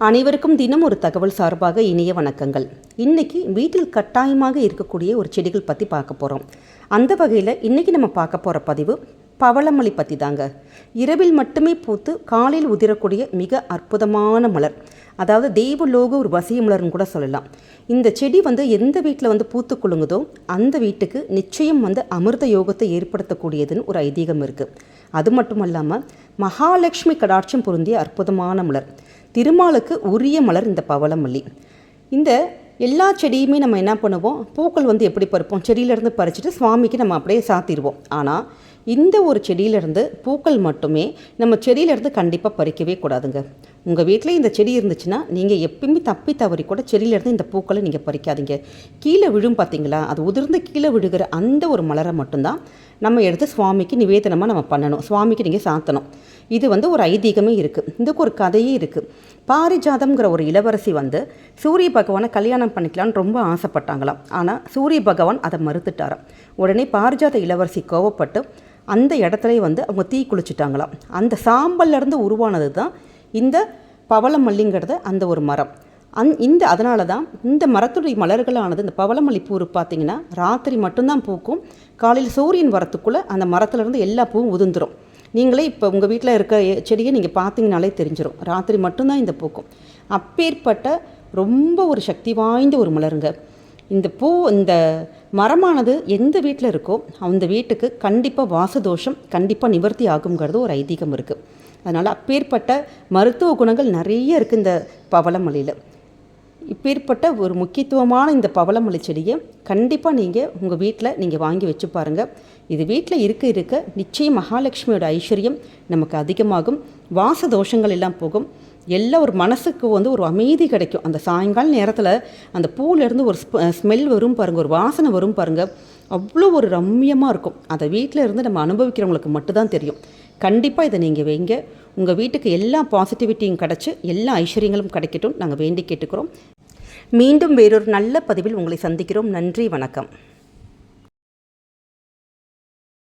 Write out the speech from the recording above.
அனைவருக்கும் தினம் ஒரு தகவல் சார்பாக இனிய வணக்கங்கள். இன்றைக்கி வீட்டில் கட்டாயமாக இருக்கக்கூடிய ஒரு செடிகள் பற்றி பார்க்க போகிறோம். அந்த வகையில் இன்றைக்கி நம்ம பார்க்க போகிற பதிவு பவளமல்லி பற்றி தாங்க. இரவில் மட்டுமே பூத்து காலையில் உதிரக்கூடிய மிக அற்புதமான மலர், அதாவது தெய்வலோக ஒரு வசிய மலர்னு கூட சொல்லலாம். இந்த செடி எந்த வீட்டில் பூத்து குலுங்குதோ அந்த வீட்டுக்கு நிச்சயம் அமிர்த யோகத்தை ஏற்படுத்தக்கூடியதுன்னு ஒரு ஐதீகம் இருக்குது. அது மட்டும் இல்லாமல் மகாலட்சுமி கடாட்சம் பொருந்திய அற்புதமான மலர், திருமாலுக்கு உரிய மலர் இந்த பவளமல்லி. இந்த எல்லா செடியுமே நம்ம என்ன பண்ணுவோம், பூக்கள் எப்படி பறிப்போம், செடியிலேருந்து பறிச்சுட்டு சுவாமிக்கு நம்ம அப்படியே சாத்திடுவோம். ஆனால் இந்த ஒரு செடியிலேருந்து பூக்கள் மட்டுமே நம்ம செடியிலேருந்து கண்டிப்பாக பறிக்கவே கூடாதுங்க. உங்கள் வீட்டில் இந்த செடி இருந்துச்சுன்னா நீங்கள் எப்பயுமே தப்பி தவறி கூட செடியிலேருந்து இந்த பூக்களை நீங்கள் பறிக்காதீங்க. கீழே விழும் பார்த்தீங்களா, அது உதிர்ந்து கீழே விழுகிற அந்த ஒரு மலரை மட்டும்தான் நம்ம எடுத்து சுவாமிக்கு நிவேதனமாக நம்ம பண்ணணும், சுவாமிக்கு நீங்கள் சாத்தணும். இது ஒரு ஐதீகமே இருக்குது. இதுக்கு ஒரு கதையே இருக்குது. பாரிஜாதம்ங்கிற ஒரு இளவரசி சூரிய பகவானை கல்யாணம் பண்ணிக்கலான்னு ரொம்ப ஆசைப்பட்டாங்களாம். ஆனால் சூரிய பகவான் அதை மறுத்துட்டாராம். உடனே பாரிஜாத இளவரசி கோவப்பட்டு அந்த இடத்துல அவங்க தீ குளிச்சுட்டாங்களாம். அந்த சாம்பல்லேருந்து உருவானது தான் இந்த பவளமல்லிங்கிறது அந்த ஒரு மரம். அதனால தான் இந்த மரத்துடைய மலர்களானது, இந்த பவளமல்லி பூ பார்த்திங்கன்னா ராத்திரி மட்டும்தான் பூக்கும். காலையில் சூரியன் வரத்துக்குள்ளே அந்த மரத்துலேருந்து எல்லா பூவும் உதிர்ந்துடும். நீங்களே இப்போ உங்கள் வீட்டில் இருக்க செடியை நீங்கள் பார்த்தீங்கனாலே தெரிஞ்சிடும், ராத்திரி மட்டும்தான் இந்த பூக்கும். அப்பேற்பட்ட ரொம்ப ஒரு சக்தி வாய்ந்த ஒரு மலருங்க இந்த பூ. இந்த மரமானது எந்த வீட்டில் இருக்கோ அந்த வீட்டுக்கு கண்டிப்பாக வாசதோஷம் கண்டிப்பாக நிவர்த்தி ஆகுங்கிறது ஒரு ஐதீகம் இருக்குது. அதனால் அப்பேற்பட்ட மருத்துவ குணங்கள் நிறைய இருக்குது இந்த பவளமல்லியில். இப்பேற்பட்ட ஒரு முக்கியத்துவமான இந்த பவளமல்லி செடியை கண்டிப்பாக நீங்கள் உங்கள் வீட்டில் நீங்கள் வாங்கி வச்சு பாருங்கள். இது வீட்டில் இருக்க நிச்சயம் மகாலட்சுமியோட ஐஸ்வர்யம் நமக்கு அதிகமாகும், வாச தோஷங்கள் எல்லாம் போகும், எல்லாம் ஒரு மனசுக்கு ஒரு அமைதி கிடைக்கும். அந்த சாயங்கால நேரத்தில் அந்த பூவிலேருந்து ஒரு ஸ்மெல் வரும் பாருங்கள், ஒரு வாசனை வரும் பாருங்கள், அவ்வளோ ஒரு ரம்மியமாக இருக்கும். அதை வீட்டில் இருந்து நம்ம அனுபவிக்கிறவங்களுக்கு மட்டும்தான் தெரியும். கண்டிப்பாக இதை நீங்கள் வைங்க. உங்கள் வீட்டுக்கு எல்லா பாசிட்டிவிட்டியும் கிடச்சி எல்லா ஐஸ்வர்யங்களும் கிடைக்கட்டும் நாங்கள் வேண்டி கேட்டுக்கிறோம். மீண்டும் வேறொரு நல்ல பதிவில் உங்களை சந்திக்கிறோம். நன்றி, வணக்கம்.